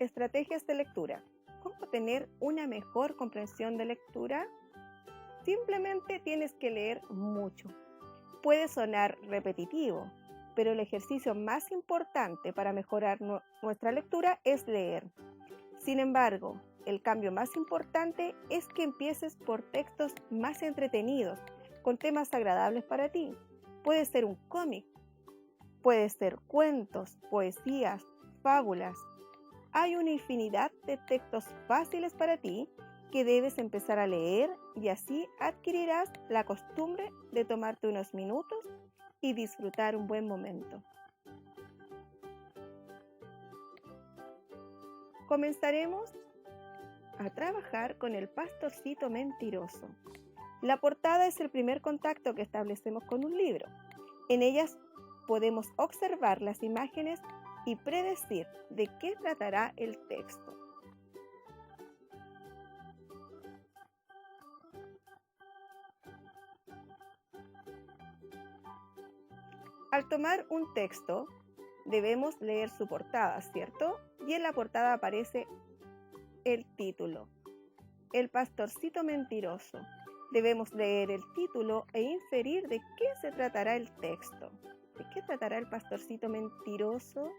Estrategias de lectura. ¿Cómo tener una mejor comprensión de lectura? Simplemente tienes que leer mucho. Puede sonar repetitivo, pero el ejercicio más importante para mejorar nuestra lectura es leer. Sin embargo, el cambio más importante es que empieces por textos más entretenidos, con temas agradables para ti. Puede ser un cómic, puede ser cuentos, poesías, fábulas. Hay una infinidad de textos fáciles para ti que debes empezar a leer y así adquirirás la costumbre de tomarte unos minutos y disfrutar un buen momento. Comenzaremos a trabajar con el pastorcito mentiroso. La portada es el primer contacto que establecemos con un libro. En ellas podemos observar las imágenes y predecir de qué tratará el texto. Al tomar un texto, debemos leer su portada, ¿cierto? Y en la portada aparece el título, El pastorcito mentiroso. Debemos leer el título e inferir de qué se tratará el texto. ¿De qué tratará el pastorcito mentiroso?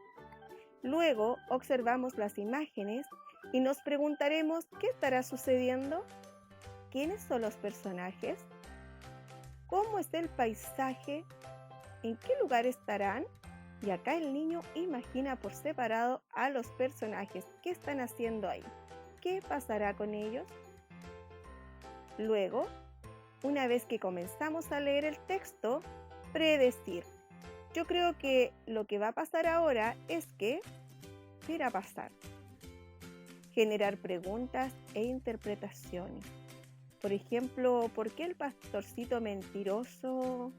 Luego observamos las imágenes y nos preguntaremos qué estará sucediendo. ¿Quiénes son los personajes? ¿Cómo es el paisaje? ¿En qué lugar estarán? Y acá el niño imagina por separado a los personajes. ¿Qué están haciendo ahí? ¿Qué pasará con ellos? Luego, una vez que comenzamos a leer el texto, predecir. Yo creo que lo que va a pasar ahora es que, ¿qué irá a pasar? Generar preguntas e interpretaciones. Por ejemplo, ¿por qué el pastorcito mentiroso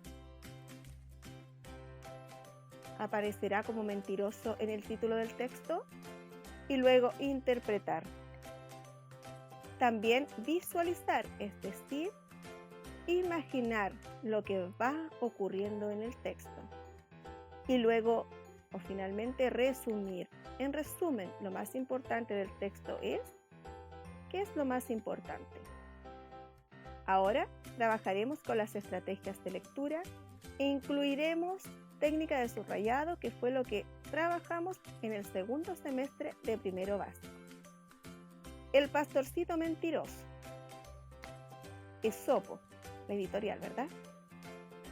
aparecerá como mentiroso en el título del texto? Y luego interpretar. También visualizar, es decir, imaginar lo que va ocurriendo en el texto. Y luego, o finalmente, resumir. En resumen, lo más importante del texto es, ¿qué es lo más importante? Ahora trabajaremos con las estrategias de lectura e incluiremos técnica de subrayado, que fue lo que trabajamos en el segundo semestre de primero básico. El pastorcito mentiroso. Esopo, la editorial, ¿verdad?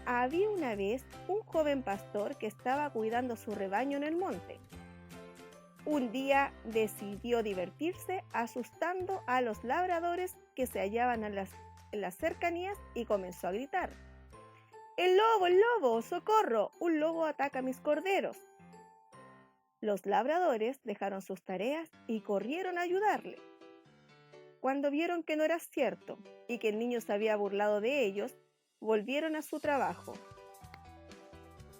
Había una vez un joven pastor que estaba cuidando su rebaño en el monte. Un día decidió divertirse asustando a los labradores que se hallaban en las cercanías y comenzó a gritar: ¡El lobo, el lobo! ¡Socorro! ¡Un lobo ataca a mis corderos! Los labradores dejaron sus tareas y corrieron a ayudarle. Cuando vieron que no era cierto y que el niño se había burlado de ellos, volvieron a su trabajo.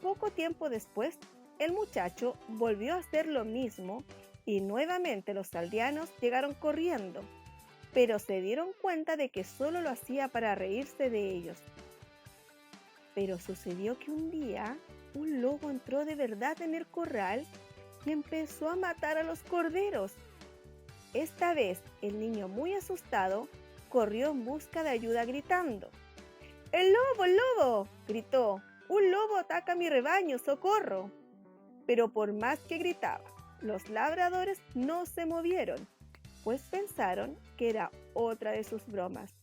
Poco tiempo después, el muchacho volvió a hacer lo mismo y nuevamente los aldeanos llegaron corriendo, pero se dieron cuenta de que solo lo hacía para reírse de ellos. Pero sucedió que un día un lobo entró de verdad en el corral y empezó a matar a los corderos. Esta vez el niño, muy asustado, corrió en busca de ayuda gritando: ¡El lobo, el lobo!, gritó. ¡Un lobo ataca a mi rebaño! ¡Socorro! Pero por más que gritaba, los labradores no se movieron, pues pensaron que era otra de sus bromas.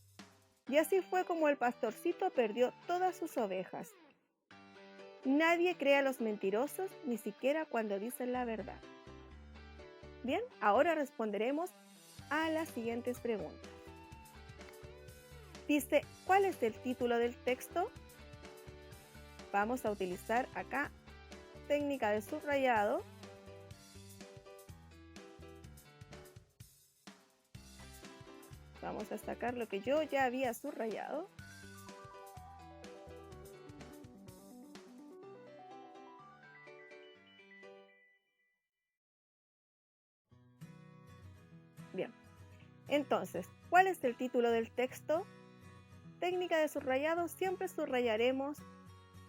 Y así fue como el pastorcito perdió todas sus ovejas. Nadie cree a los mentirosos, ni siquiera cuando dicen la verdad. Bien, ahora responderemos a las siguientes preguntas. Dice, ¿cuál es el título del texto? Vamos a utilizar acá técnica de subrayado. Vamos a sacar lo que yo ya había subrayado. Bien, entonces, ¿cuál es el título del texto? Técnica de subrayado, siempre subrayaremos,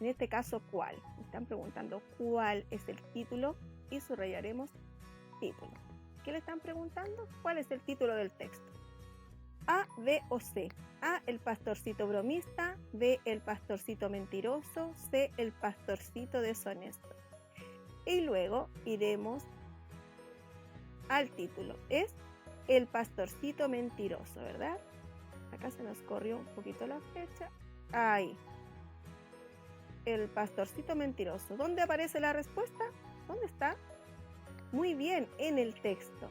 en este caso, ¿cuál? Me están preguntando cuál es el título y subrayaremos título. ¿Qué le están preguntando? ¿Cuál es el título del texto? A, B o C. A, el pastorcito bromista. B, el pastorcito mentiroso. C, el pastorcito deshonesto. Y luego iremos al título. Es el pastorcito mentiroso, ¿verdad? Acá se nos corrió un poquito la fecha. Ahí. El pastorcito mentiroso. ¿Dónde aparece la respuesta? ¿Dónde está? Muy bien, en el texto.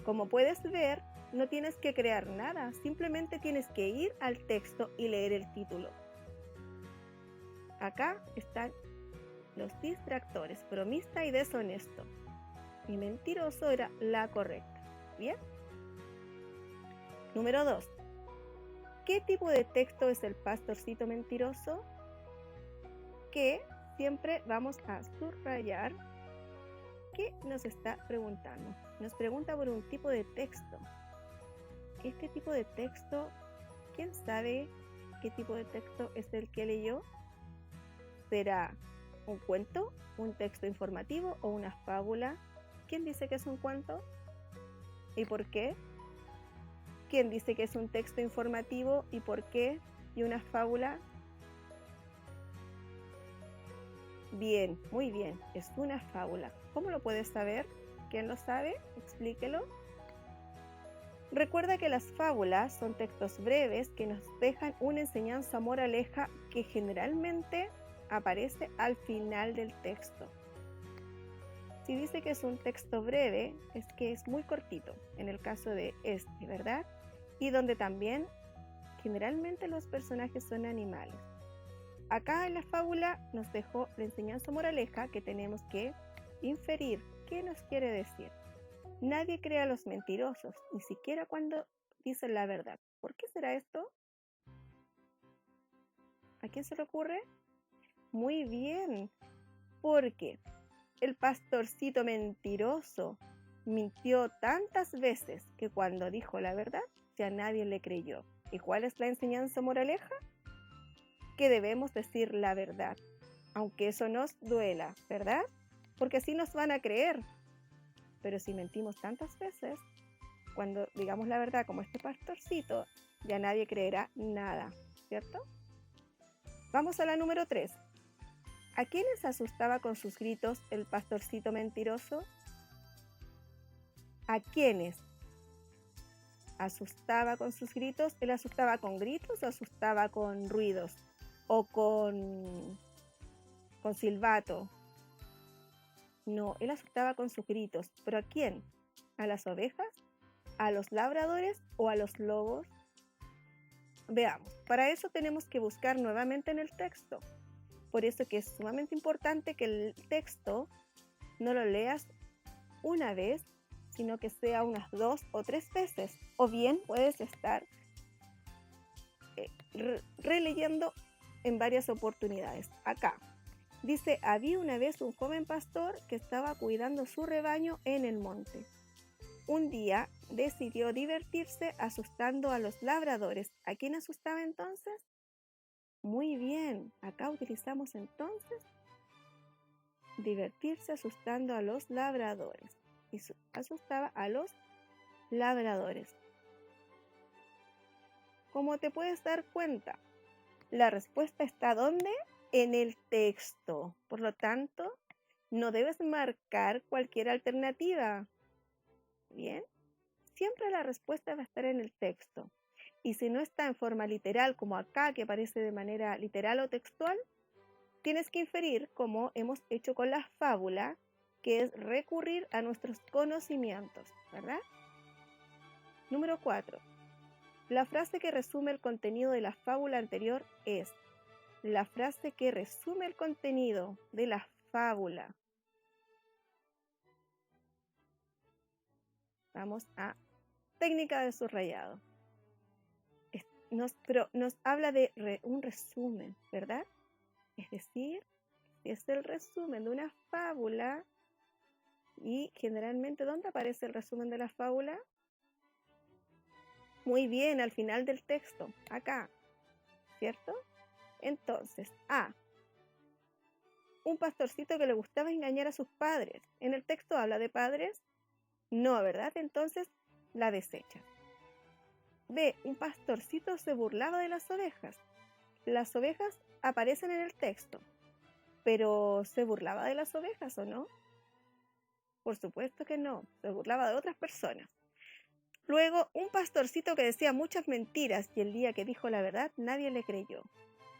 Como puedes ver, no tienes que crear nada, simplemente tienes que ir al texto y leer el título. Acá están los distractores, bromista y deshonesto. Y mentiroso era la correcta. ¿Bien? Número 2. ¿Qué tipo de texto es el pastorcito mentiroso? Que siempre vamos a subrayar. ¿Qué nos está preguntando? Nos pregunta por un tipo de texto. Este tipo de texto, ¿quién sabe qué tipo de texto es el que leyó? ¿Será un cuento, un texto informativo o una fábula? ¿Quién dice que es un cuento? ¿Y por qué? ¿Quién dice que es un texto informativo y por qué? ¿Y una fábula? Bien, muy bien, es una fábula. ¿Cómo lo puedes saber? ¿Quién lo sabe? Explíquelo. Recuerda que las fábulas son textos breves que nos dejan una enseñanza moraleja que generalmente aparece al final del texto. Si dice que es un texto breve, es que es muy cortito, en el caso de este, ¿verdad? Y donde también generalmente los personajes son animales. Acá en la fábula nos dejó la enseñanza moraleja que tenemos que inferir. ¿Qué nos quiere decir? Nadie cree a los mentirosos, ni siquiera cuando dicen la verdad. ¿Por qué será esto? ¿A quién se le ocurre? Muy bien, porque el pastorcito mentiroso mintió tantas veces que cuando dijo la verdad ya nadie le creyó. ¿Y cuál es la enseñanza moraleja? Que debemos decir la verdad, aunque eso nos duela, ¿verdad? Porque así nos van a creer. Pero si mentimos tantas veces, cuando digamos la verdad como este pastorcito, ya nadie creerá nada, ¿cierto? Vamos a la número 3. ¿A quiénes asustaba con sus gritos el pastorcito mentiroso? ¿A quiénes asustaba con sus gritos? ¿Él asustaba con gritos o asustaba con ruidos? ¿O con silbato? No, él asustaba con sus gritos. ¿Pero a quién? ¿A las ovejas? ¿A los labradores o a los lobos? Veamos, para eso tenemos que buscar nuevamente en el texto. Por eso que es sumamente importante que el texto no lo leas una vez, sino que sea unas 2 o 3 veces. O bien puedes estar releyendo en varias oportunidades. Acá dice, había una vez un joven pastor que estaba cuidando su rebaño en el monte. Un día decidió divertirse asustando a los labradores. ¿A quién asustaba entonces? Muy bien, acá utilizamos entonces divertirse asustando a los labradores. Y asustaba a los labradores. Como te puedes dar cuenta, la respuesta está ¿dónde? En el texto. Por lo tanto, no debes marcar cualquier alternativa. Bien, siempre la respuesta va a estar en el texto. Y si no está en forma literal, como acá, que aparece de manera literal o textual, tienes que inferir, como hemos hecho con la fábula, que es recurrir a nuestros conocimientos, ¿verdad? Número 4. La frase que resume el contenido de la fábula anterior es la frase que resume el contenido de la fábula. Vamos a técnica de subrayado. Pero nos habla de un resumen, ¿verdad? Es decir, es el resumen de una fábula y generalmente, ¿dónde aparece el resumen de la fábula? Muy bien, al final del texto, acá, ¿cierto? Entonces, A. Un pastorcito que le gustaba engañar a sus padres. ¿En el texto habla de padres? No, ¿verdad? Entonces la desechas. B. Un pastorcito se burlaba de las ovejas. Las ovejas aparecen en el texto, pero ¿se burlaba de las ovejas o no? Por supuesto que no, se burlaba de otras personas. Luego, un pastorcito que decía muchas mentiras y el día que dijo la verdad nadie le creyó.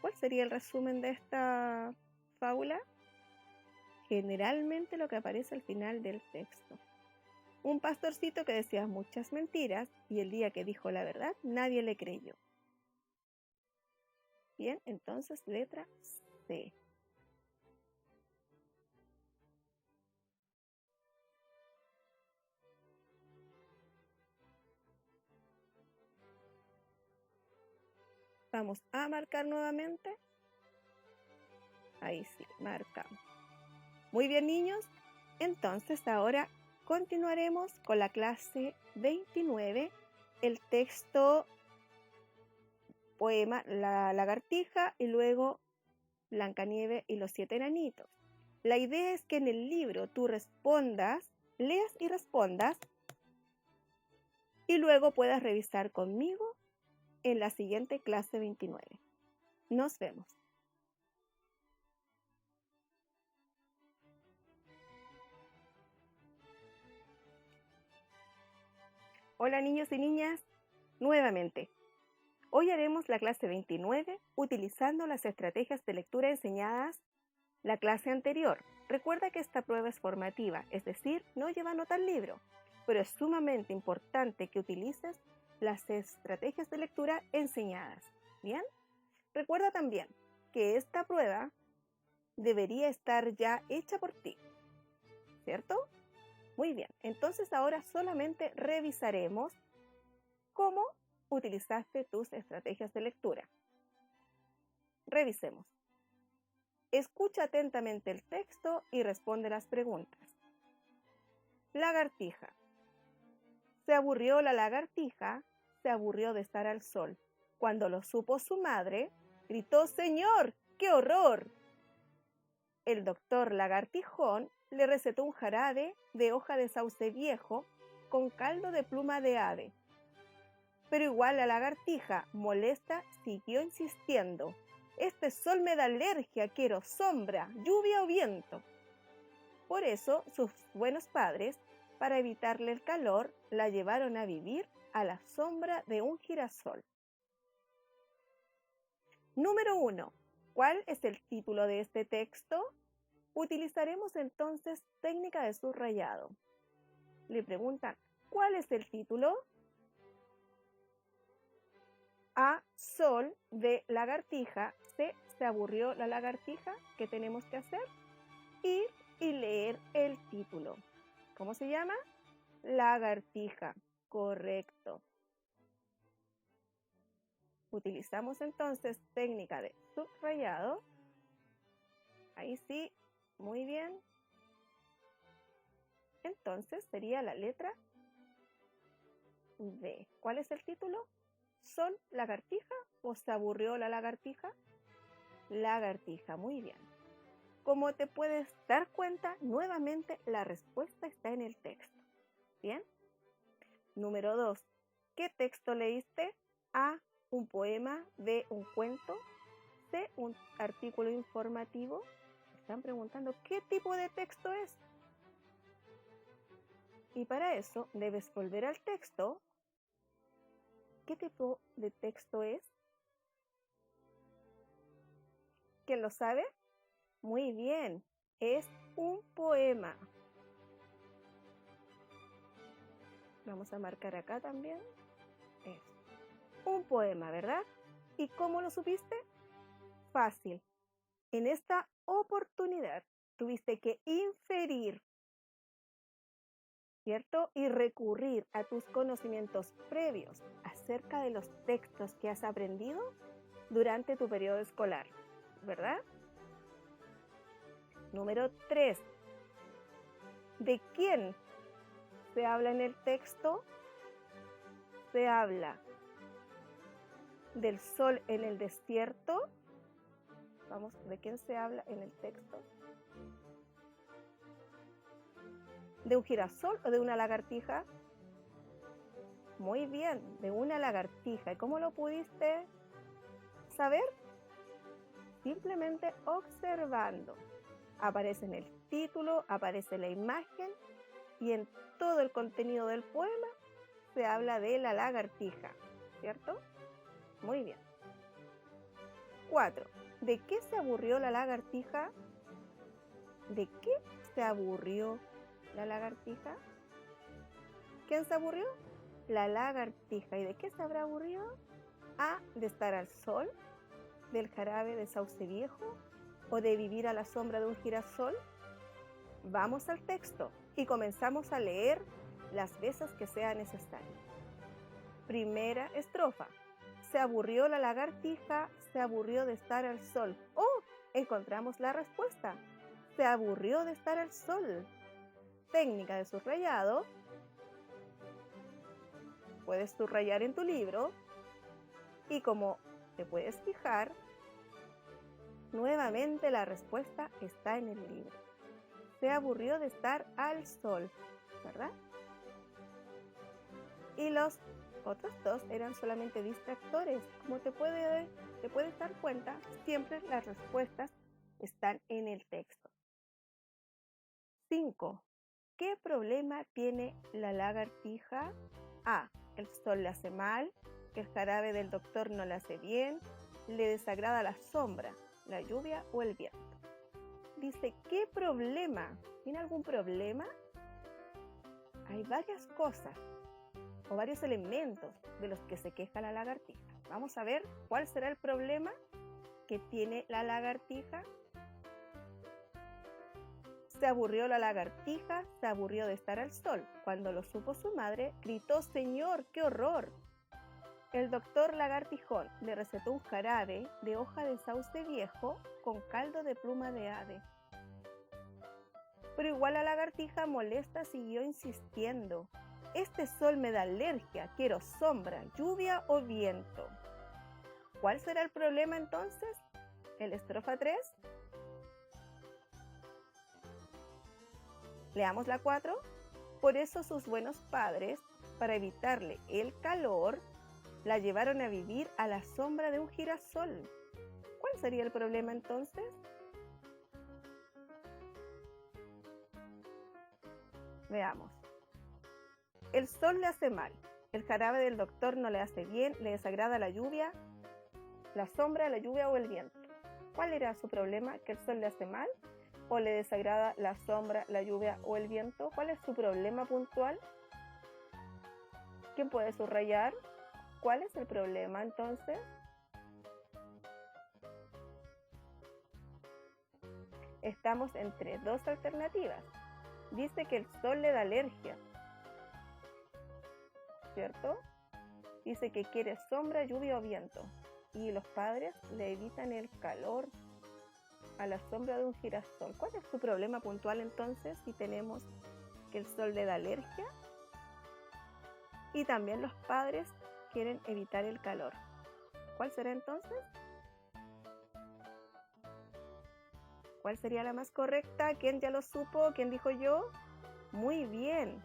¿Cuál sería el resumen de esta fábula? Generalmente lo que aparece al final del texto. Un pastorcito que decía muchas mentiras y el día que dijo la verdad nadie le creyó. Bien, entonces letra C. Vamos a marcar nuevamente. Ahí sí, marcamos. Muy bien, niños. Entonces ahora continuaremos con la clase 29, el texto poema La lagartija y luego Blancanieves y los 7 enanitos. La idea es que en el libro tú respondas, leas y respondas y luego puedas revisar conmigo en la siguiente clase 29. Nos vemos. Hola niños y niñas, nuevamente. Hoy haremos la clase 29 utilizando las estrategias de lectura enseñadas la clase anterior. Recuerda que esta prueba es formativa, es decir, no lleva nota al libro, pero es sumamente importante que utilices las estrategias de lectura enseñadas. ¿Bien? Recuerda también que esta prueba debería estar ya hecha por ti, ¿cierto? Muy bien, entonces ahora solamente revisaremos cómo utilizaste tus estrategias de lectura. Revisemos. Escucha atentamente el texto y responde las preguntas. Lagartija. Se aburrió la lagartija, se aburrió de estar al sol. Cuando lo supo su madre, gritó: ¡Señor, qué horror! El doctor Lagartijón le recetó un jarabe de hoja de sauce viejo con caldo de pluma de ave. Pero igual la lagartija, molesta, siguió insistiendo: este sol me da alergia, quiero sombra, lluvia o viento. Por eso sus buenos padres, para evitarle el calor, la llevaron a vivir a la sombra de un girasol. Número 1. ¿Cuál es el título de este texto? Utilizaremos entonces técnica de subrayado. Le preguntan, ¿cuál es el título? A. Sol de lagartija. C. Se aburrió la lagartija. ¿Qué tenemos que hacer? Ir y leer el título. ¿Cómo se llama? Lagartija. Correcto. Utilizamos entonces técnica de subrayado. Ahí sí, muy bien. Entonces sería la letra D. ¿Cuál es el título? ¿Sol lagartija o se aburrió la lagartija? Lagartija, muy bien. Como te puedes dar cuenta, nuevamente la respuesta está en el texto. ¿Bien? Número 2. ¿Qué texto leíste? A. Un poema. B. Un cuento. C. Un artículo informativo. Están preguntando qué tipo de texto es. Y para eso debes volver al texto. ¿Qué tipo de texto es? ¿Quién lo sabe? Muy bien, es un poema. Vamos a marcar acá también. Es un poema, ¿verdad? ¿Y cómo lo supiste? Fácil. En esta oportunidad tuviste que inferir, ¿cierto? Y recurrir a tus conocimientos previos acerca de los textos que has aprendido durante tu periodo escolar, ¿verdad? Número 3. ¿De quién se habla en el texto? Se habla del sol en el desierto. Vamos, ¿de quién se habla en el texto? ¿De un girasol o de una lagartija? Muy bien, de una lagartija. ¿Y cómo lo pudiste saber? Simplemente observando. Aparece en el título, aparece la imagen y en todo el contenido del poema se habla de la lagartija, ¿cierto? Muy bien. 4. ¿De qué se aburrió la lagartija? ¿De qué se aburrió la lagartija? ¿Quién se aburrió? La lagartija. ¿Y de qué se habrá aburrido? A, de estar al sol, del jarabe de sauce viejo o de vivir a la sombra de un girasol. Vamos al texto y comenzamos a leer las veces que sea necesario. Primera estrofa. Se aburrió la lagartija, se aburrió de estar al sol. ¡Oh! Encontramos la respuesta. Se aburrió de estar al sol. Técnica de subrayado. Puedes subrayar en tu libro y como te puedes fijar, nuevamente la respuesta está en el libro. Se aburrió de estar al sol, ¿verdad? Y los otros dos eran solamente distractores. Como te puedes dar cuenta, siempre las respuestas están en el texto. 5. ¿Qué problema tiene la lagartija? A. El sol le hace mal, el jarabe del doctor no le hace bien, le desagrada la sombra, la lluvia o el viento. Dice, ¿qué problema? ¿Tiene algún problema? Hay varias cosas o varios elementos de los que se queja la lagartija. Vamos a ver cuál será el problema que tiene la lagartija. Se aburrió la lagartija, se aburrió de estar al sol. Cuando lo supo su madre, gritó, ¡Señor, qué horror! El doctor Lagartijón le recetó un jarabe de hoja de sauce viejo con caldo de pluma de ave. Pero igual la lagartija molesta siguió insistiendo. Este sol me da alergia, quiero sombra, lluvia o viento. ¿Cuál será el problema entonces? En la estrofa 3. Leamos la 4. Por eso sus buenos padres, para evitarle el calor, la llevaron a vivir a la sombra de un girasol. ¿Cuál sería el problema entonces? Veamos. El sol le hace mal, el jarabe del doctor no le hace bien, le desagrada la lluvia, la sombra, la lluvia o el viento. ¿Cuál era su problema? ¿Que el sol le hace mal o le desagrada la sombra, la lluvia o el viento? ¿Cuál es su problema puntual? ¿Quién puede subrayar? ¿Cuál es el problema entonces? Estamos entre dos alternativas. Dice que el sol le da alergia, ¿cierto? Dice que quiere sombra, lluvia o viento. Y los padres le evitan el calor a la sombra de un girasol. ¿Cuál es su problema puntual entonces si tenemos que el sol le da alergia? Y también los padres quieren evitar el calor. ¿Cuál será entonces? ¿Cuál sería la más correcta? ¿Quién ya lo supo? ¿Quién dijo yo? Muy bien.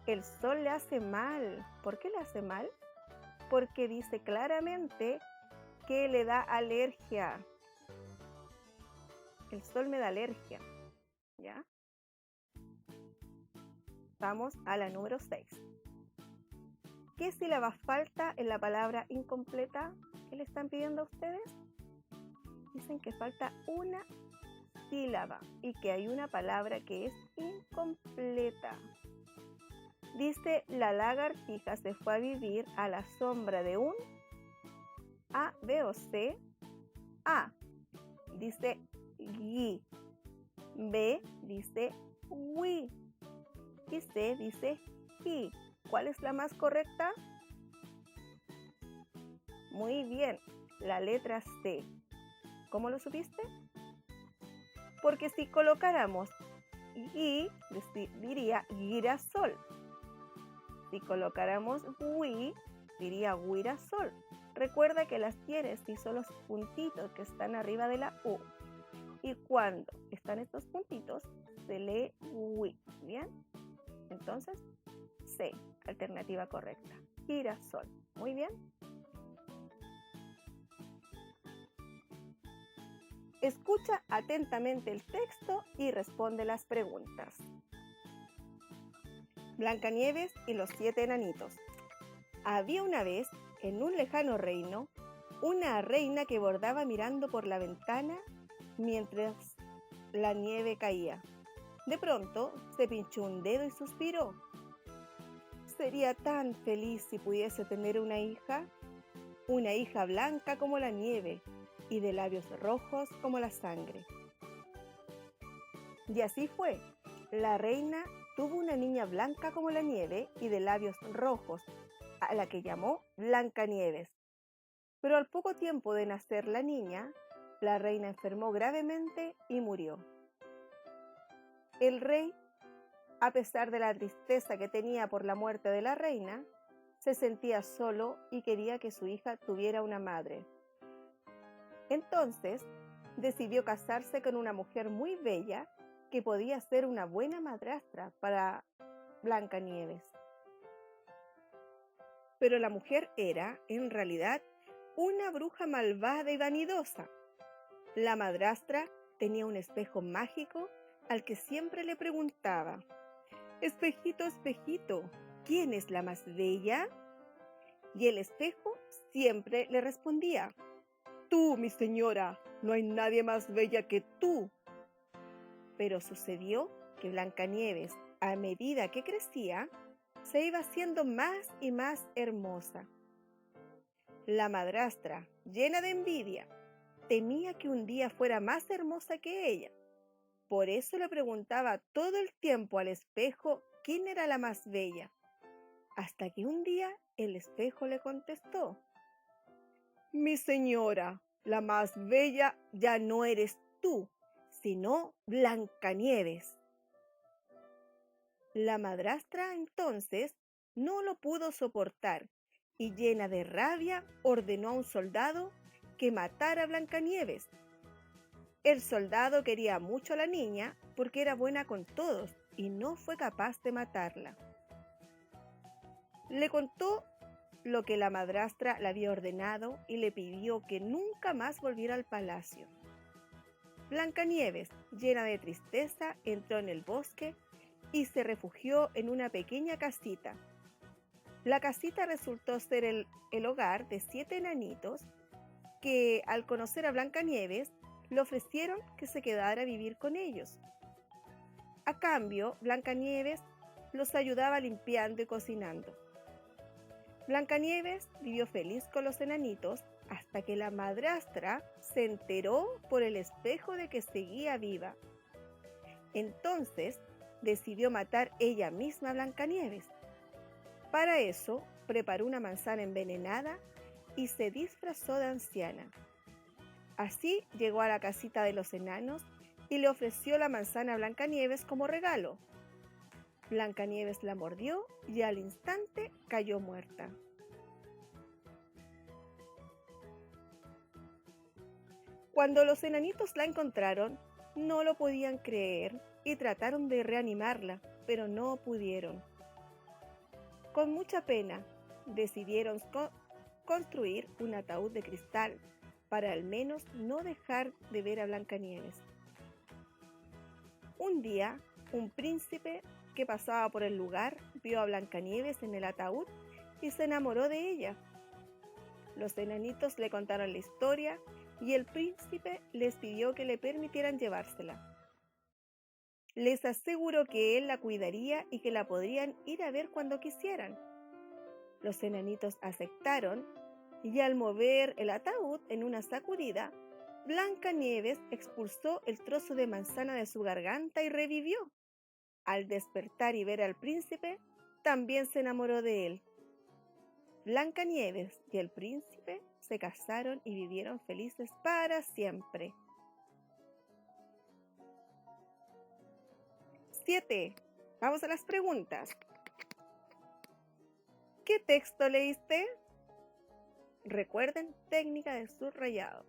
El sol le hace mal. ¿Por qué le hace mal? Porque dice claramente que le da alergia. El sol me da alergia. ¿Ya? Vamos a la número 6. ¿Qué sílaba falta en la palabra incompleta? ¿Qué le están pidiendo a ustedes? Dicen que falta una sílaba y que hay una palabra que es incompleta. Dice, la lagartija se fue a vivir a la sombra de un A, B o C. A, dice gui. B, dice wi. Y C, dice hi. ¿Cuál es la más correcta? Muy bien, la letra C. ¿Cómo lo supiste? Porque si colocáramos y, diría girasol. Si colocáramos wi, diría guirasol. Recuerda que las tienes y son los puntitos que están arriba de la U. Y cuando están estos puntitos, se lee wi. ¿Bien? Entonces, C, alternativa correcta. Girasol. Muy bien. Escucha atentamente el texto y responde las preguntas. Blancanieves y los 7 enanitos. Había una vez, en un lejano reino, una reina que bordaba mirando por la ventana mientras la nieve caía. De pronto se pinchó un dedo y suspiró. Sería tan feliz si pudiese tener una hija blanca como la nieve y de labios rojos como la sangre. Y así fue. La reina tuvo una niña blanca como la nieve y de labios rojos, a la que llamó Blancanieves. Pero al poco tiempo de nacer la niña, la reina enfermó gravemente y murió. El rey, a pesar de la tristeza que tenía por la muerte de la reina, se sentía solo y quería que su hija tuviera una madre. Entonces, decidió casarse con una mujer muy bella que podía ser una buena madrastra para Blancanieves. Pero la mujer era, en realidad, una bruja malvada y vanidosa. La madrastra tenía un espejo mágico al que siempre le preguntaba: «Espejito, espejito, ¿quién es la más bella?». Y el espejo siempre le respondía: «Tú, mi señora, no hay nadie más bella que tú». Pero sucedió que Blancanieves, a medida que crecía, se iba haciendo más y más hermosa. La madrastra, llena de envidia, temía que un día fuera más hermosa que ella. Por eso le preguntaba todo el tiempo al espejo quién era la más bella, hasta que un día el espejo le contestó: «Mi señora, la más bella ya no eres tú, sino Blancanieves». La madrastra entonces no lo pudo soportar y, llena de rabia, ordenó a un soldado que matara a Blancanieves. El soldado quería mucho a la niña porque era buena con todos y no fue capaz de matarla. Le contó lo que la madrastra le había ordenado y le pidió que nunca más volviera al palacio. Blancanieves, llena de tristeza, entró en el bosque y se refugió en una pequeña casita. La casita resultó ser el hogar de 7 enanitos que, al conocer a Blancanieves, le ofrecieron que se quedara a vivir con ellos. A cambio, Blancanieves los ayudaba limpiando y cocinando. Blancanieves vivió feliz con los enanitos hasta que la madrastra se enteró por el espejo de que seguía viva. Entonces decidió matar ella misma a Blancanieves. Para eso preparó una manzana envenenada y se disfrazó de anciana. Así llegó a la casita de los enanos y le ofreció la manzana a Blancanieves como regalo. Blancanieves la mordió y al instante cayó muerta. Cuando los enanitos la encontraron, no lo podían creer y trataron de reanimarla, pero no pudieron. Con mucha pena, decidieron construir un ataúd de cristal para al menos no dejar de ver a Blancanieves. Un día, un príncipe que pasaba por el lugar vio a Blancanieves en el ataúd y se enamoró de ella. Los enanitos le contaron la historia y el príncipe les pidió que le permitieran llevársela. Les aseguró que él la cuidaría y que la podrían ir a ver cuando quisieran. Los enanitos aceptaron y, al mover el ataúd en una sacudida, Blancanieves expulsó el trozo de manzana de su garganta y revivió. Al despertar y ver al príncipe, también se enamoró de él. Blancanieves y el príncipe se casaron y vivieron felices para siempre. 7. Vamos a las preguntas. ¿Qué texto leíste? Recuerden, técnica de subrayado.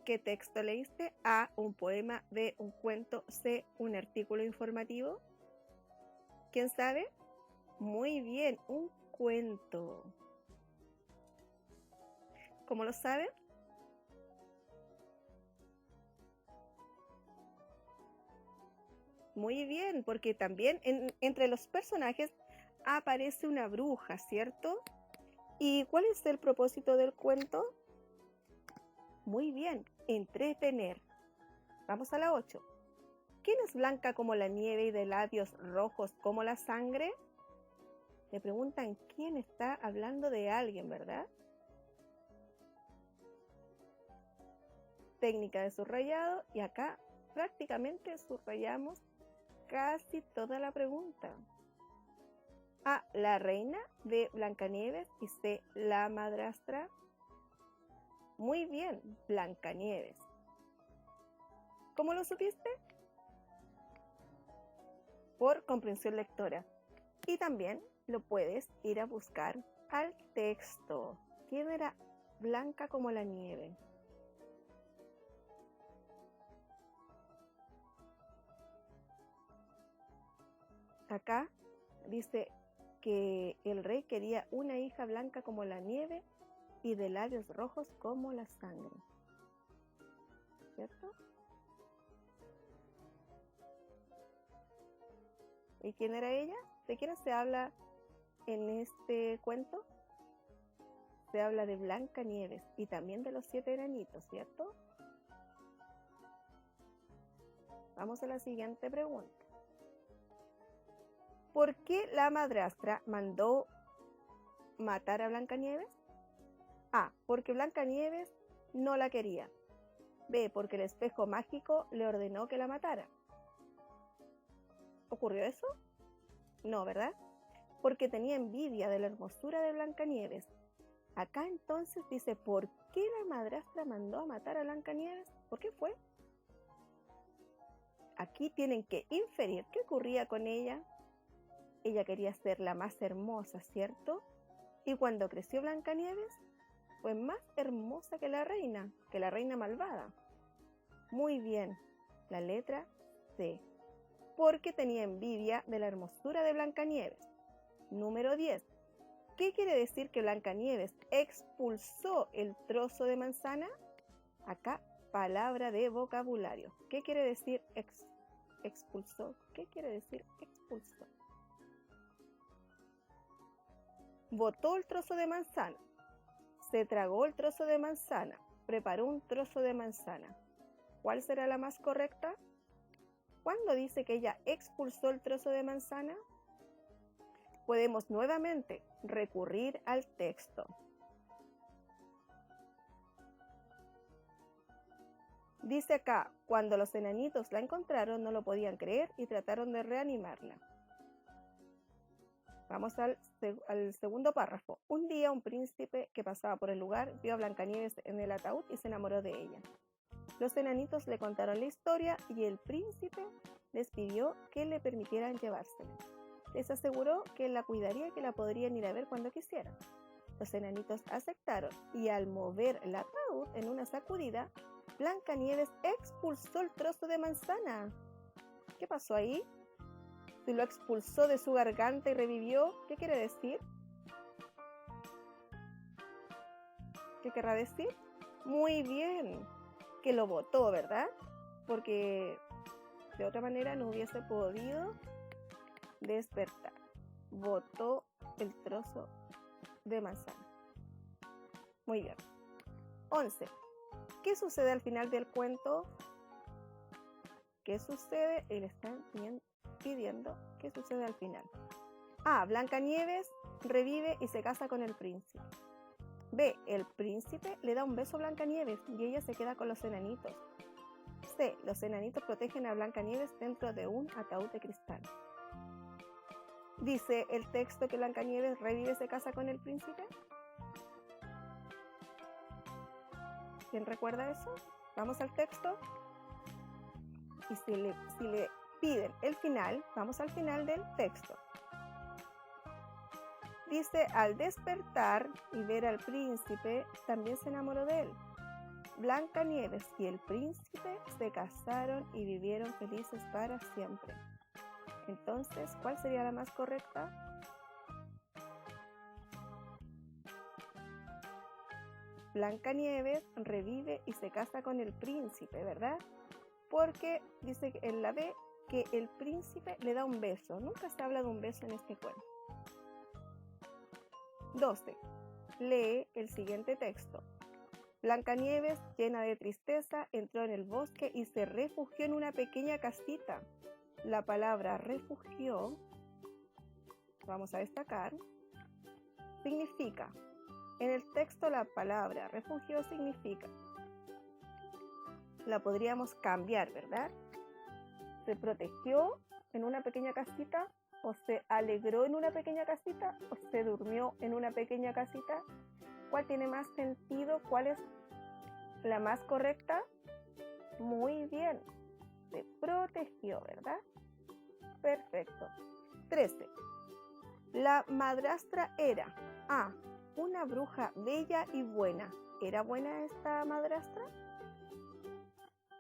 ¿Qué texto leíste? A, un poema. B, un cuento. C, un artículo informativo. ¿Quién sabe? Muy bien, un cuento. ¿Cómo lo saben? Muy bien, porque también entre los personajes aparece una bruja, ¿cierto? ¿Y cuál es el propósito del cuento? Muy bien, entretener. Vamos a la 8. ¿Quién es blanca como la nieve y de labios rojos como la sangre? Le preguntan quién está hablando de alguien, ¿verdad? Técnica de subrayado, y acá prácticamente subrayamos casi toda la pregunta. A, la reina. B, Blancanieves. Y C, la madrastra. Muy bien, Blancanieves. ¿Cómo lo supiste? Por comprensión lectora. Y también lo puedes ir a buscar al texto. ¿Quién era blanca como la nieve? Acá dice que el rey quería una hija blanca como la nieve y de labios rojos como la sangre. ¿Cierto? ¿Y quién era ella? ¿De quién se habla en este cuento? Se habla de Blancanieves y también de los 7 enanitos, ¿cierto? Vamos a la siguiente pregunta. ¿Por qué la madrastra mandó matar a Blancanieves? A, porque Blancanieves no la quería. B, porque el espejo mágico le ordenó que la matara. ¿Ocurrió eso? No, ¿verdad? Porque tenía envidia de la hermosura de Blancanieves. Acá entonces dice, ¿por qué la madrastra mandó a matar a Blancanieves? ¿Por qué fue? Aquí tienen que inferir qué ocurría con ella. Ella quería ser la más hermosa, ¿cierto? Y cuando creció Blancanieves, fue más hermosa que la reina malvada. Muy bien, la letra C. Porque tenía envidia de la hermosura de Blancanieves. Número 10. ¿Qué quiere decir que Blancanieves expulsó el trozo de manzana? Acá, palabra de vocabulario. ¿Qué quiere decir expulsó? ¿Qué quiere decir expulsó? Botó el trozo de manzana. Se tragó el trozo de manzana. Preparó un trozo de manzana. ¿Cuál será la más correcta? ¿Cuándo dice que ella expulsó el trozo de manzana? Podemos nuevamente recurrir al texto. Dice acá, cuando los enanitos la encontraron no lo podían creer y trataron de reanimarla. Vamos al segundo párrafo. Un día un príncipe que pasaba por el lugar vio a Blancanieves en el ataúd y se enamoró de ella. Los enanitos le contaron la historia y el príncipe les pidió que le permitieran llevársela. Les aseguró que él la cuidaría y que la podrían ir a ver cuando quisieran. Los enanitos aceptaron y al mover el ataúd en una sacudida, Blancanieves expulsó el trozo de manzana. ¿Qué pasó ahí? Si lo expulsó de su garganta y revivió, ¿qué quiere decir? ¿Qué querrá decir? Muy bien, que lo botó, ¿verdad? Porque de otra manera no hubiese podido despertar. Botó el trozo de manzana. Muy bien. 11. ¿Qué sucede al final del cuento? ¿Qué sucede? Y le están pidiendo qué sucede al final. A. Blancanieves revive y se casa con el príncipe. B. El príncipe le da un beso a Blancanieves y ella se queda con los enanitos. C. Los enanitos protegen a Blancanieves dentro de un ataúd de cristal. ¿Dice el texto que Blancanieves revive y se casa con el príncipe? ¿Quién recuerda eso? Vamos al texto. Y si le piden el final, vamos al final del texto. Dice, al despertar y ver al príncipe, también se enamoró de él. Blancanieves y el príncipe se casaron y vivieron felices para siempre. Entonces, ¿cuál sería la más correcta? Blancanieves revive y se casa con el príncipe, ¿verdad? Porque dice en la B que el príncipe le da un beso. Nunca se habla de un beso en este cuento. 12. Lee el siguiente texto. Blancanieves, llena de tristeza, entró en el bosque y se refugió en una pequeña casita. La palabra refugió, vamos a destacar, significa, en el texto la palabra refugio significa, la podríamos cambiar, ¿verdad? Se protegió en una pequeña casita, o se alegró en una pequeña casita, o se durmió en una pequeña casita. ¿Cuál tiene más sentido? ¿Cuál es la más correcta? Muy bien, se protegió, ¿verdad? Perfecto. 13. La madrastra era A. Una bruja bella y buena. ¿Era buena esta madrastra?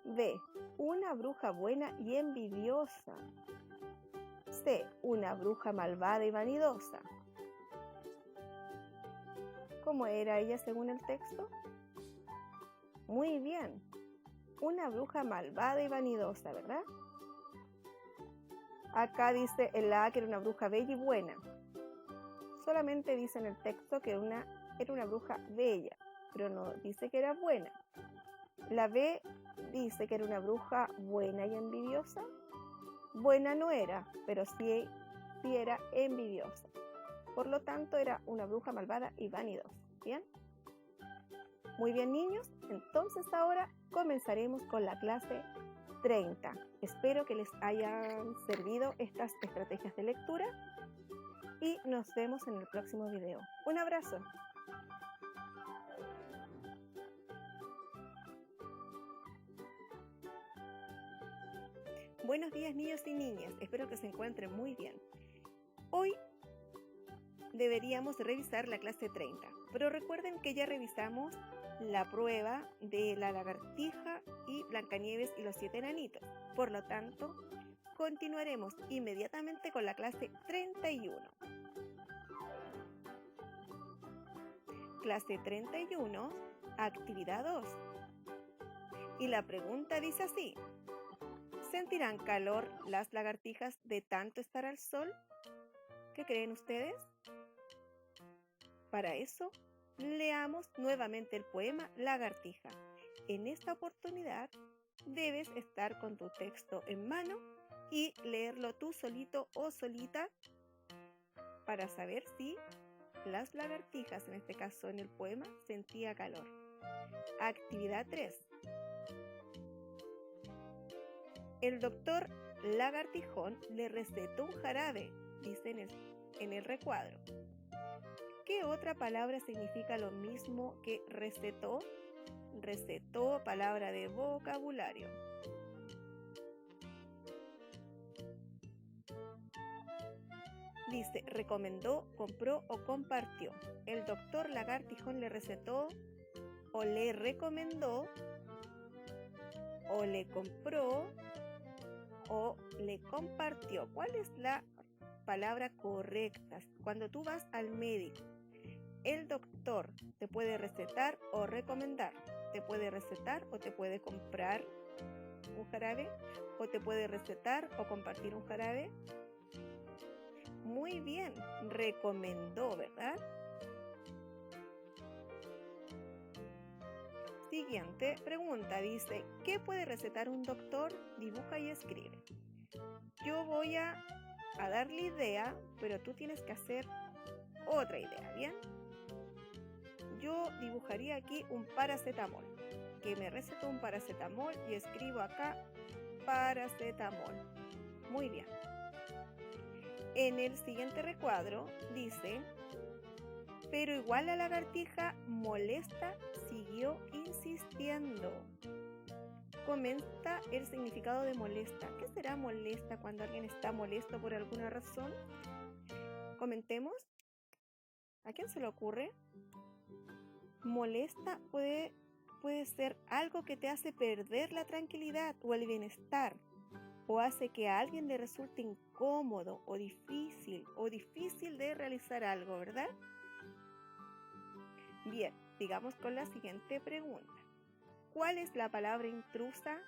B. Una bruja buena y envidiosa. C. Una bruja malvada y vanidosa. ¿Cómo era ella según el texto? Muy bien. Una bruja malvada y vanidosa, ¿verdad? Acá dice en la A que era una bruja bella y buena. Solamente dice en el texto que era una bruja bella, pero no dice que era buena. La B dice que era una bruja buena y envidiosa. Buena no era, pero sí era envidiosa. Por lo tanto, era una bruja malvada y vanidosa. ¿Bien? Muy bien, niños. Entonces ahora comenzaremos con la clase 30. Espero que les hayan servido estas estrategias de lectura y nos vemos en el próximo video. Un abrazo. Buenos días, niños y niñas. Espero que se encuentren muy bien. Hoy deberíamos revisar la clase 30, pero recuerden que ya revisamos la prueba de la lagartija y Blancanieves y los 7 enanitos. Por lo tanto, continuaremos inmediatamente con la clase 31. Clase 31, actividad 2. Y la pregunta dice así: ¿sentirán calor las lagartijas de tanto estar al sol? ¿Qué creen ustedes? Para eso, leamos nuevamente el poema Lagartija. En esta oportunidad, debes estar con tu texto en mano y leerlo tú solito o solita para saber si las lagartijas, en este caso en el poema, sentía calor. Actividad 3. El doctor Lagartijón le recetó un jarabe, dice en el recuadro. ¿Qué otra palabra significa lo mismo que recetó? Recetó, palabra de vocabulario. Dice, recomendó, compró o compartió. El doctor Lagartijón le recetó o le recomendó o le compró o le compartió. ¿Cuál es la palabra correcta? Cuando tú vas al médico, el doctor te puede recetar o recomendar. Te puede recetar o te puede comprar un jarabe, o te puede recetar o compartir un jarabe. Muy bien, recomendó, ¿verdad? Siguiente pregunta, dice, ¿qué puede recetar un doctor? Dibuja y escribe. Yo voy a darle idea, pero tú tienes que hacer otra idea, ¿bien? Yo dibujaría aquí un paracetamol, que me recetó un paracetamol y escribo acá paracetamol. Muy bien. En el siguiente recuadro dice, pero igual la lagartija molesta siguió insistiendo. Comenta el significado de molesta. ¿Qué será molesta cuando alguien está molesto por alguna razón? Comentemos. ¿A quién se le ocurre? Molesta puede puede ser algo que te hace perder la tranquilidad o el bienestar, o hace que a alguien le resulte incómodo o difícil de realizar algo, ¿verdad? Bien, sigamos con la siguiente pregunta. ¿Cuál es la palabra intrusa?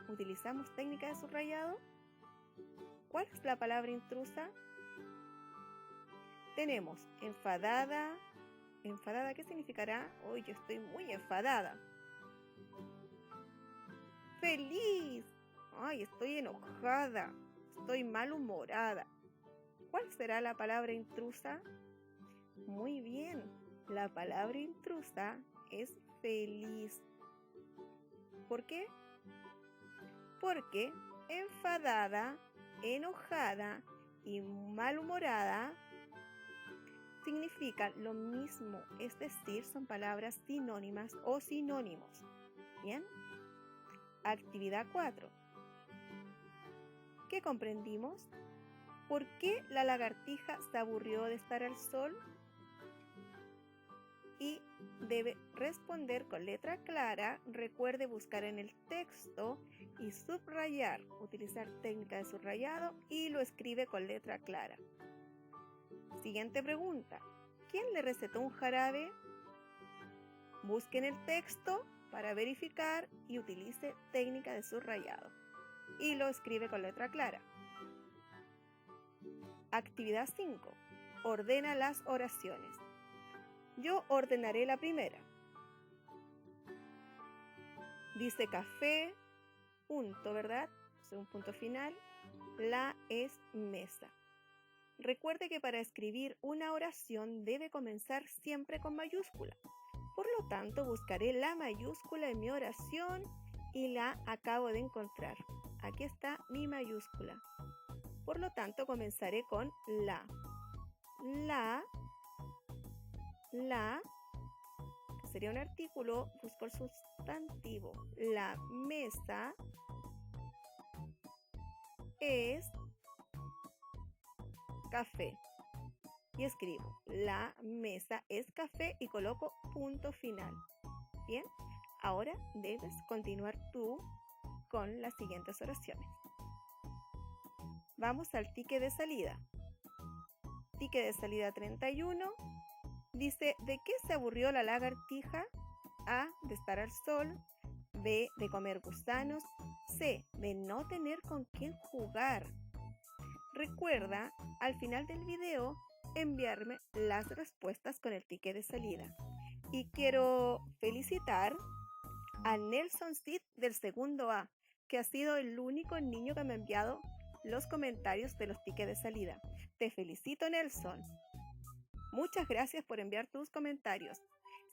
¿Utilizamos técnica de subrayado? ¿Cuál es la palabra intrusa? Tenemos enfadada. ¿Enfadada qué significará? Hoy yo estoy muy enfadada. Feliz. Ay, estoy enojada. Estoy malhumorada. ¿Cuál será la palabra intrusa? Muy bien, la palabra intrusa es feliz. ¿Por qué? Porque enfadada, enojada y malhumorada significan lo mismo, es decir, son palabras sinónimas o sinónimos. ¿Bien? Actividad 4. ¿Qué comprendimos? ¿Por qué la lagartija se aburrió de estar al sol? Y debe responder con letra clara. Recuerde buscar en el texto y subrayar, utilizar técnica de subrayado y lo escribe con letra clara. Siguiente pregunta. ¿Quién le recetó un jarabe? Busque en el texto para verificar y utilice técnica de subrayado y lo escribe con letra clara. Actividad 5. Ordena las oraciones. Yo ordenaré la primera. Dice café, punto, ¿verdad? Es un punto final. La es mesa. Recuerde que para escribir una oración debe comenzar siempre con mayúscula. Por lo tanto, buscaré la mayúscula en mi oración y la acabo de encontrar. Aquí está mi mayúscula. Por lo tanto, comenzaré con la. La, que sería un artículo, busco el sustantivo. La mesa es café. Y escribo, la mesa es café y coloco punto final. Bien, ahora debes continuar tú con las siguientes oraciones. Vamos al ticket de salida. Ticket de salida 31. Dice, ¿de qué se aburrió la lagartija? A, de estar al sol. B, de comer gusanos. C, de no tener con quién jugar. Recuerda, al final del video, enviarme las respuestas con el ticket de salida. Y quiero felicitar a Nelson Cid del segundo A, que ha sido el único niño que me ha enviado los comentarios de los tickets de salida. Te felicito, Nelson. Muchas gracias por enviar tus comentarios.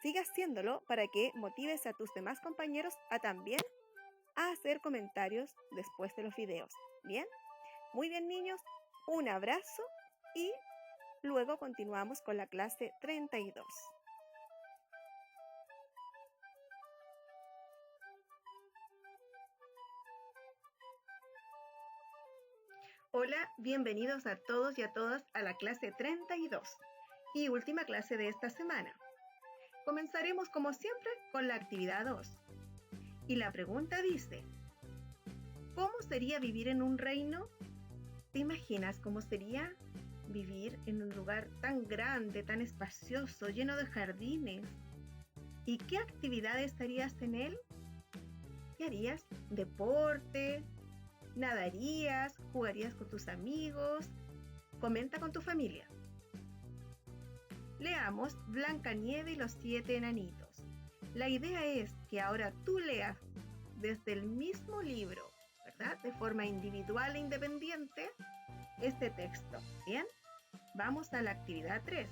Sigue haciéndolo para que motives a tus demás compañeros a también a hacer comentarios después de los videos. ¿Bien? Muy bien, niños. Un abrazo y luego continuamos con la clase 32. Hola, bienvenidos a todos y a todas a la clase 32 y última clase de esta semana. Comenzaremos como siempre con la actividad 2. Y la pregunta dice, ¿cómo sería vivir en un reino? ¿Te imaginas cómo sería vivir en un lugar tan grande, tan espacioso, lleno de jardines? ¿Y qué actividades harías en él? ¿Qué harías? ¿Deporte? ¿Nadarías? ¿Jugarías con tus amigos? Comenta con tu familia. Leamos Blancanieves y los 7 enanitos. La idea es que ahora tú leas desde el mismo libro, ¿verdad? De forma individual e independiente, este texto. ¿Bien? Vamos a la actividad 3.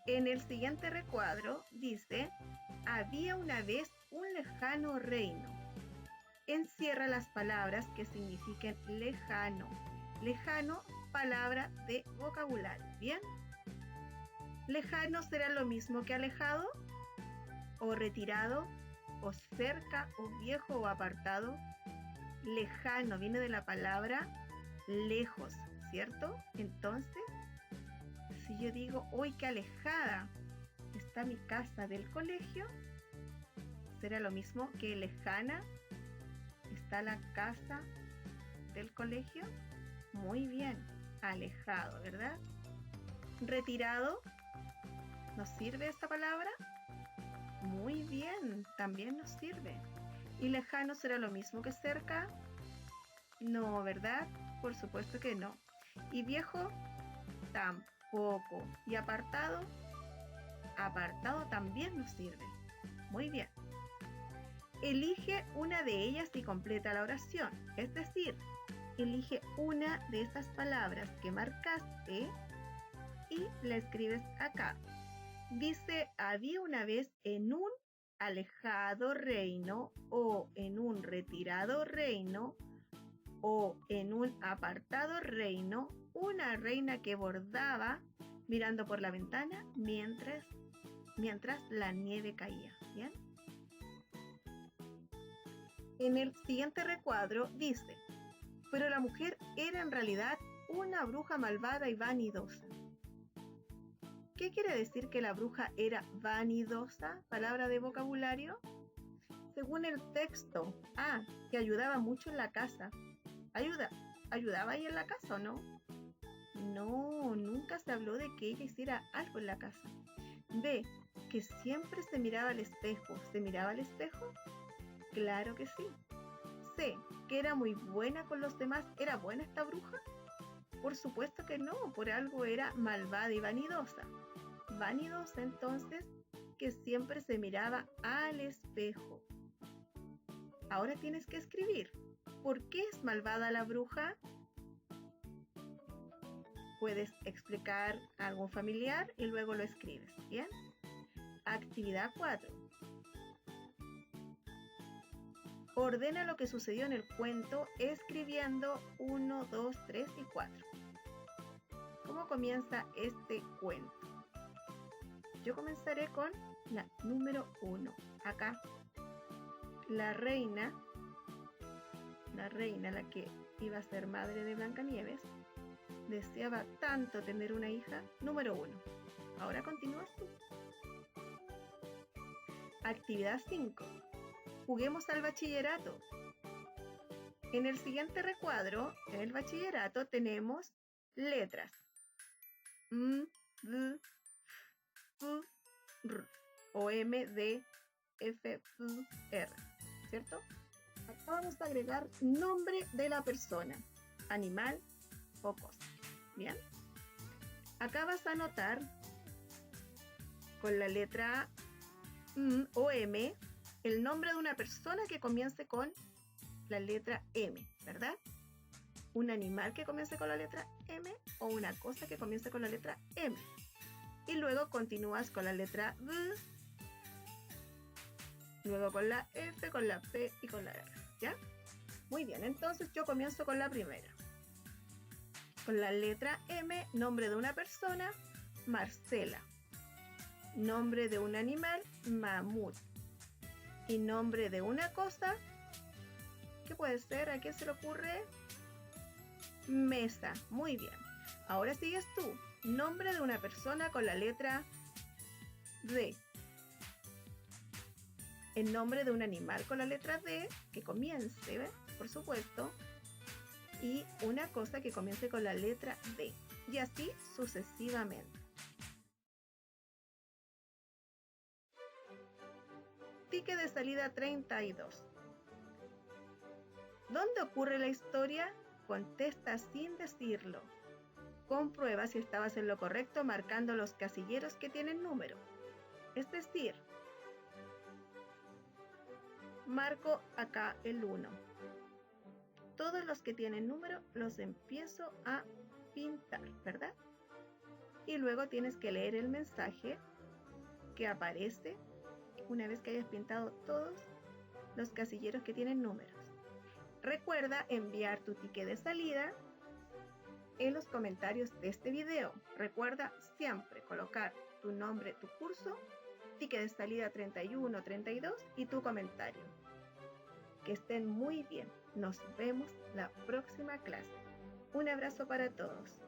En el siguiente recuadro dice, había una vez un lejano reino. Encierra las palabras que signifiquen lejano. Lejano, palabra de vocabulario. ¿Bien? Lejano será lo mismo que alejado, o retirado, o cerca, o viejo, o apartado. Lejano viene de la palabra lejos, ¿cierto? Entonces, si yo digo, ¡uy, qué alejada está mi casa del colegio? ¿Será lo mismo que lejana? ¿Está la casa del colegio? Muy bien, alejado, ¿verdad? ¿Retirado? ¿Nos sirve esta palabra? Muy bien, también nos sirve. ¿Y lejano será lo mismo que cerca? No, ¿verdad? Por supuesto que no. ¿Y viejo? Tampoco. ¿Y apartado? Apartado también nos sirve. Muy bien. Elige una de ellas y completa la oración. Es decir, elige una de estas palabras que marcaste y la escribes acá. Dice, había una vez en un alejado reino, o en un retirado reino, o en un apartado reino, una reina que bordaba mirando por la ventana mientras la nieve caía. ¿Bien? En el siguiente recuadro dice, pero la mujer era en realidad una bruja malvada y vanidosa. ¿Qué quiere decir que la bruja era vanidosa? Palabra de vocabulario. Según el texto, que ayudaba mucho en la casa. ¿Ayudaba ahí en la casa o no? No, nunca se habló de que ella hiciera algo en la casa. B, que siempre se miraba al espejo. ¿Se miraba al espejo? Claro que sí. C, que era muy buena con los demás. ¿Era buena esta bruja? Por supuesto que no, por algo era malvada y vanidosa. Vanidosa entonces, que siempre se miraba al espejo. Ahora tienes que escribir. ¿Por qué es malvada la bruja? Puedes explicar a algún familiar y luego lo escribes. ¿Bien? Actividad 4. Ordena lo que sucedió en el cuento escribiendo 1, 2, 3 y 4. ¿Cómo comienza este cuento? Yo comenzaré con la número 1. Acá, la reina, la que iba a ser madre de Blancanieves, deseaba tanto tener una hija. Número 1. Ahora continúas tú. Actividad 5. Juguemos al bachillerato. En el siguiente recuadro, en el bachillerato, tenemos letras. M, D, F, R, o M, D, F, F, R, ¿cierto? Acá vamos a agregar nombre de la persona, animal o cosa. ¿Bien? Acá vas a anotar con la letra M o M el nombre de una persona que comience con la letra M, ¿verdad? Un animal que comience con la letra M o una cosa que comience con la letra M. Y luego continúas con la letra D, luego con la F, con la P y con la R, ¿ya? Muy bien, entonces yo comienzo con la primera. Con la letra M, nombre de una persona, Marcela. Nombre de un animal, mamut. Y nombre de una cosa, ¿qué puede ser? ¿A quién se le ocurre? Mesa. Muy bien. Ahora sigues tú. Nombre de una persona con la letra D. El nombre de un animal con la letra D, que comience, ¿ves? Por supuesto. Y una cosa que comience con la letra D. Y así sucesivamente. Ticket de salida 32. ¿Dónde ocurre la historia? Contesta sin decirlo. Comprueba si estabas en lo correcto marcando los casilleros que tienen número. Es decir, marco acá el 1. Todos los que tienen número los empiezo a pintar, ¿verdad? Y luego tienes que leer el mensaje que aparece una vez que hayas pintado todos los casilleros que tienen números. Recuerda enviar tu ticket de salida en los comentarios de este video. Recuerda siempre colocar tu nombre, tu curso, ticket de salida 31, 32 y tu comentario. Que estén muy bien. Nos vemos la próxima clase. Un abrazo para todos.